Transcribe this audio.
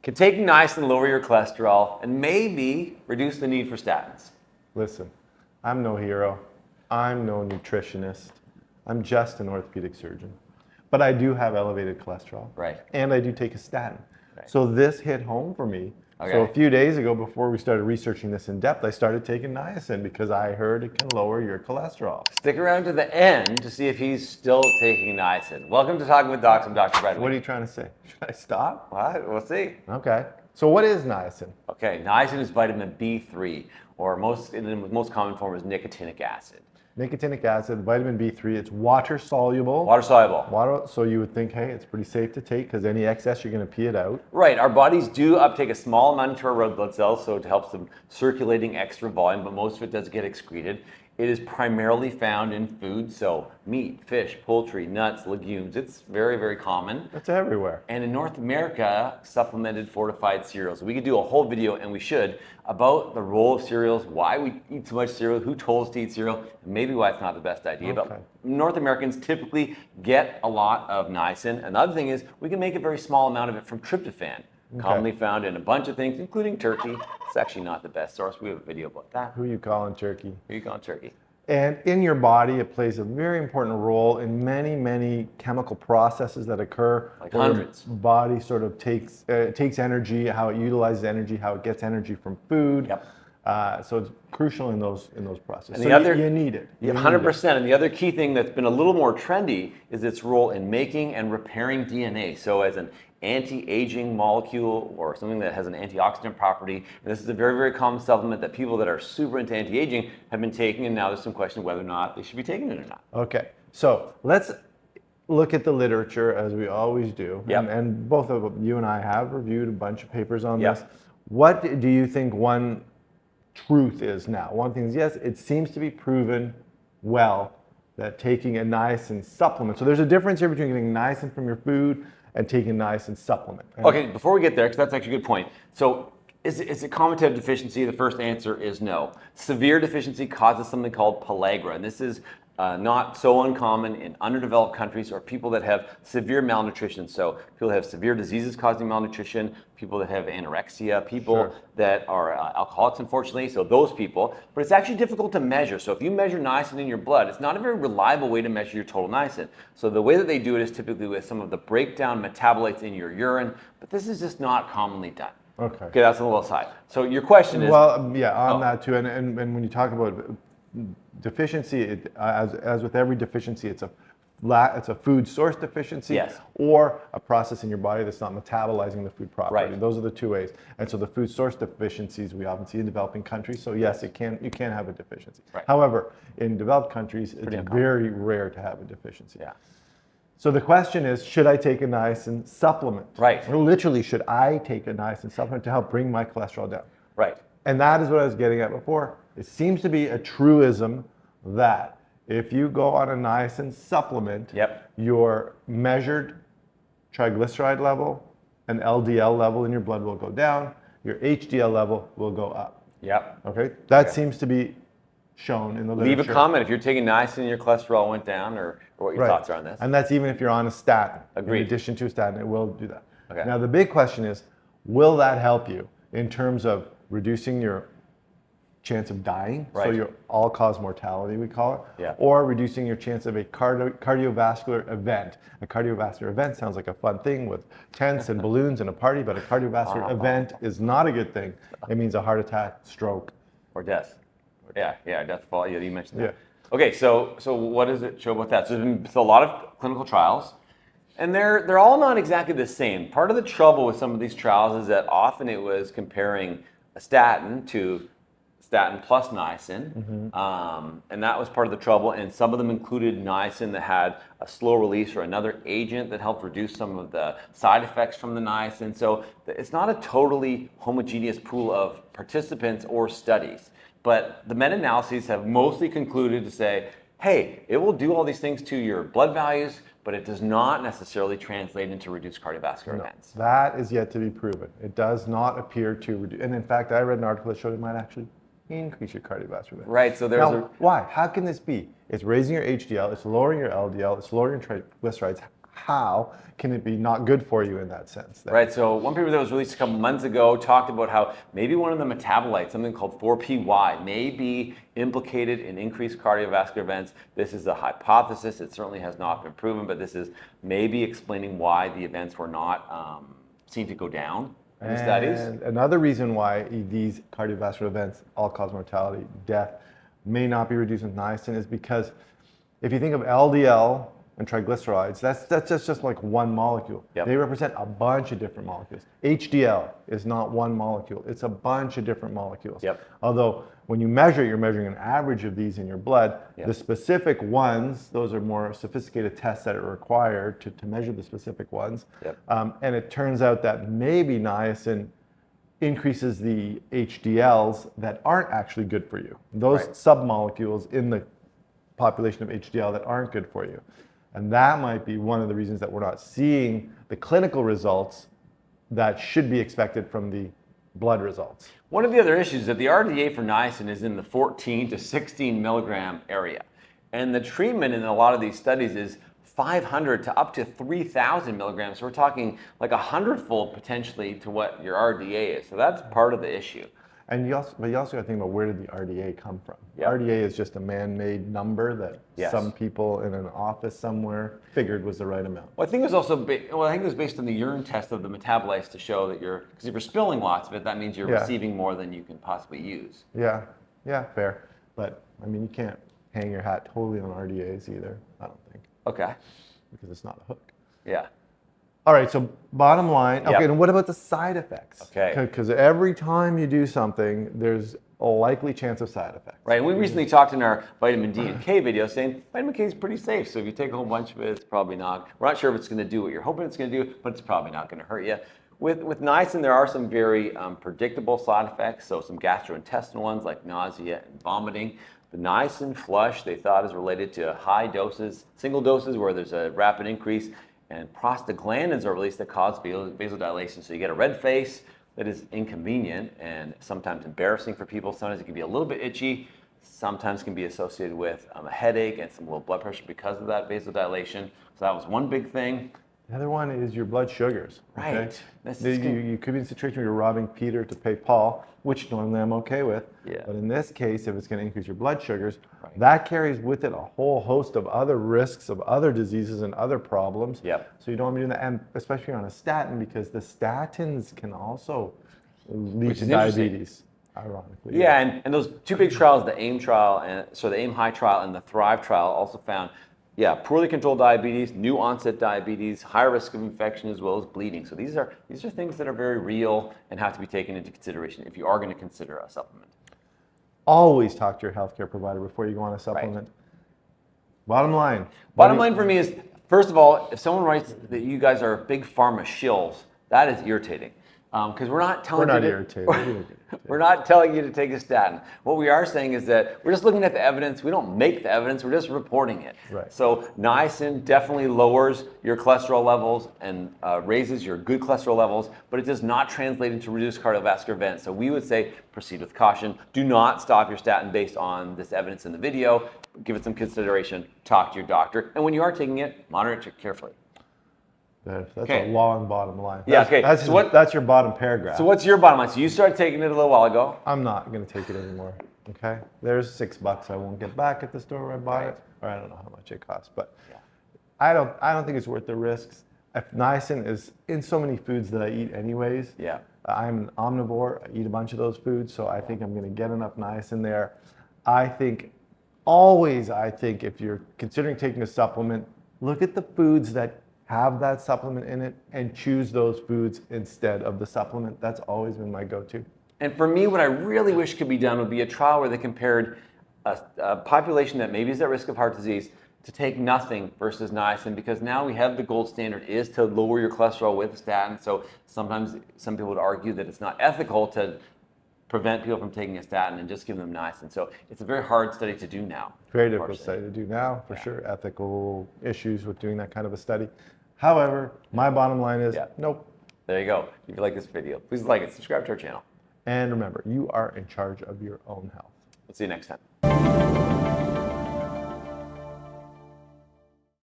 Can taking niacin lower your cholesterol and maybe reduce the need for statins? Listen, I'm no hero. I'm no nutritionist. I'm just an orthopedic surgeon. But I do have elevated cholesterol. Right. And I do take a statin. Right. So this hit home for me. Okay. So a few days ago, before we started researching this in depth, I started taking niacin because I heard it can lower your cholesterol. Stick around to the end to see if he's still taking niacin. Welcome to Talking with Docs. I'm Dr. Brad. What are you trying to say? Should I stop? What? We'll see. Okay. So what is niacin? Okay, niacin is vitamin B3, or in the most common form is nicotinic acid. Nicotinic acid, vitamin B3, it's water soluble. Water soluble. Water, so you would think, hey, it's pretty safe to take because any excess you're going to pee it out. Right, our bodies do uptake a small amount into our red blood cells, so it helps them circulating extra volume, but most of it does get excreted. It is primarily found in food, so meat, fish, poultry, nuts, legumes. It's very, very common. It's everywhere. And in North America, supplemented fortified cereals. We could do a whole video, and we should, about the role of cereals, why we eat so much cereal, who told us to eat cereal, and maybe why it's not the best idea. Okay. But North Americans typically get a lot of niacin. And the other thing is, we can make a very small amount of it from tryptophan, commonly found in a bunch of things, including turkey. It's actually not the best source. We have a video about that. Who you calling turkey? Who you calling turkey? And in your body, it plays a very important role in many, many chemical processes that occur. Like where hundreds. Your body sort of takes energy, how it utilizes energy, how it gets energy from food. Yep. So it's crucial in those processes. And so the other, you need it. Yeah, 100%. And the other key thing that's been a little more trendy is its role in making and repairing DNA. So as an anti-aging molecule or something that has an antioxidant property, and this is a very, very common supplement that people that are super into anti-aging have been taking, and now there's some question of whether or not they should be taking it or not. Okay, so let's look at the literature as we always do. Yep. And both of you and I have reviewed a bunch of papers on Yep. this. What do you think one truth is now? One thing is, yes, it seems to be proven well that taking a niacin supplement, so there's a difference here between getting niacin from your food and taking niacin supplement. And Okay, before we get there, because that's actually a good point. So is it common to have deficiency? The first answer is no. Severe deficiency causes something called pellagra, and this is not so uncommon in underdeveloped countries or people that have severe malnutrition. So people that have severe diseases causing malnutrition, people that have anorexia, people Sure. that are alcoholics, unfortunately, so those people. But it's actually difficult to measure. So if you measure niacin in your blood, it's not a very reliable way to measure your total niacin. So the way that they do it is typically with some of the breakdown metabolites in your urine, but this is just not commonly done. Okay. Okay, that's a little aside. So your question is... Well, yeah, on Oh. that too, and when you talk about deficiency, as with every deficiency, it's a food source deficiency, Yes. or a process in your body that's not metabolizing the food properly. Right. Those are the two ways. And so the food source deficiencies we often see in developing countries. So yes, you can have a deficiency. Right. However, in developed countries, it's uncommon. very rare to have a deficiency. Yeah. So the question is, should I take a niacin supplement? Right. Or literally, should I take a niacin supplement to help bring my cholesterol down? Right. And that is what I was getting at before. It seems to be a truism that if you go on a niacin supplement, Yep. your measured triglyceride level and LDL level in your blood will go down, your HDL level will go up. Yep. Okay? That Okay. seems to be shown in the Leave literature. a comment if you're taking niacin and your cholesterol went down, or what your Right. thoughts are on this. And that's even if you're on a statin. Agreed. In addition to a statin, it will do that. Okay. Now the big question is, will that help you in terms of reducing your chance of dying, so Right. your all-cause mortality, we call it, Yeah. or reducing your chance of a cardiovascular event. A cardiovascular event sounds like a fun thing with tents and balloons and a party, but a cardiovascular event is not a good thing. It means a heart attack, stroke. Or death. Yeah, death fall. Yeah, you mentioned that. Yeah. Okay, so what does it show about that? So there's been a lot of clinical trials, and they're all not exactly the same. Part of the trouble with some of these trials is that often it was comparing a statin to statin plus niacin, and that was part of the trouble. And some of them included niacin that had a slow release or another agent that helped reduce some of the side effects from the niacin. So it's not a totally homogeneous pool of participants or studies. But the meta-analyses have mostly concluded to say, hey, it will do all these things to your blood values, but it does not necessarily translate into reduced cardiovascular events. That is yet to be proven. It does not appear to reduce. And in fact, I read an article that showed it might actually increase your cardiovascular events. Right, so there's Now, why? How can this be? It's raising your HDL, it's lowering your LDL, it's lowering your triglycerides. how can it be not good for you in that sense? Then? Right, so one paper that was released a couple months ago talked about how maybe one of the metabolites, something called 4PY, may be implicated in increased cardiovascular events. This is a hypothesis. It certainly has not been proven, but this is maybe explaining why the events were not seen to go down in the studies. And another reason why these cardiovascular events, all-cause mortality, death, may not be reduced with niacin is because if you think of LDL and triglycerides, that's just like one molecule. Yep. They represent a bunch of different molecules. HDL is not one molecule. It's a bunch of different molecules. Yep. Although when you measure, you're measuring an average of these in your blood. Yep. The specific ones, those are more sophisticated tests that are required to measure the specific ones. Yep. And it turns out that maybe niacin increases the HDLs that aren't actually good for you. Those Right. submolecules in the population of HDL that aren't good for you. And that might be one of the reasons that we're not seeing the clinical results that should be expected from the blood results. One of the other issues is that the RDA for niacin is in the 14 to 16 milligram area. And the treatment in a lot of these studies is 500 to up to 3,000 milligrams. So we're talking like 100-fold potentially to what your RDA is. So that's part of the issue. And you also got to think about, where did the RDA come from? Yep. RDA is just a man-made number that Yes. some people in an office somewhere figured was the right amount. Well, I think it was also I think it was based on the urine test of the metabolites to show that because if you're spilling lots of it, that means you're Yeah. receiving more than you can possibly use. Yeah, fair. But I mean, you can't hang your hat totally on RDAs either, I don't think, Okay. because it's not a hook. Yeah. All right, so bottom line, okay, Yep. and what about the side effects? Okay. Because every time you do something, there's a likely chance of side effects. Right. And we recently talked in our vitamin D and K video saying vitamin K is pretty safe. So if you take a whole bunch of it, it's probably not. We're not sure if it's going to do what you're hoping it's going to do, but it's probably not going to hurt you. With niacin, there are some very predictable side effects. So some gastrointestinal ones like nausea and vomiting. The niacin flush they thought is related to high doses, single doses where there's a rapid increase, and prostaglandins are released that cause vasodilation. So you get a red face that is inconvenient and sometimes embarrassing for people. Sometimes it can be a little bit itchy. Sometimes can be associated with a headache and some low blood pressure because of that vasodilation. So that was one big thing. The other one is your blood sugars. Okay? Right. You could be in a situation where you're robbing Peter to pay Paul, which normally I'm okay with. Yeah. But in this case, if it's going to increase your blood sugars, Right. that carries with it a whole host of other risks of other diseases and other problems. Yep. So you don't want to be doing that, and especially on a statin, because the statins can also lead Which to is interesting. diabetes, ironically. Yeah, and those two big trials, the AIM trial, the AIM High trial and the Thrive trial also found, poorly controlled diabetes, new onset diabetes, higher risk of infection as well as bleeding. So these are things that are very real and have to be taken into consideration if you are going to consider a supplement. Always talk to your healthcare provider before you go on a supplement. Bottom line. Bottom line for me is, first of all, if someone writes that you guys are big pharma shills, that is irritating. Because we're not telling We're not you irritated. we're not telling you to take a statin. What we are saying is that we're just looking at the evidence. We don't make the evidence. We're just reporting it. Right. So niacin definitely lowers your cholesterol levels and raises your good cholesterol levels, but it does not translate into reduced cardiovascular events. So we would say proceed with caution. Do not stop your statin based on this evidence in the video. Give it some consideration. Talk to your doctor. And when you are taking it, monitor it carefully. That's Okay. a long bottom line. Yeah, okay. That's your bottom paragraph. So what's your bottom line? So you started taking it a little while ago. I'm not going to take it anymore. Okay? There's $6 I won't get back at the store where I bought it, or I don't know how much it costs, but Yeah. I don't think it's worth the risks. If niacin is in so many foods that I eat anyways. Yeah. I'm an omnivore. I eat a bunch of those foods, so I think I'm going to get enough niacin there. I think if you're considering taking a supplement, look at the foods that have that supplement in it and choose those foods instead of the supplement. That's always been my go-to. And for me, what I really wish could be done would be a trial where they compared a population that maybe is at risk of heart disease to take nothing versus niacin, because now we have the gold standard is to lower your cholesterol with a statin. So sometimes some people would argue that it's not ethical to prevent people from taking a statin and just give them niacin. So it's a very hard study to do now. Very difficult study to do now, for sure. Ethical issues with doing that kind of a study. However, my bottom line is nope. There you go. If you like this video, please like it, subscribe to our channel. And remember, you are in charge of your own health. We'll see you next time.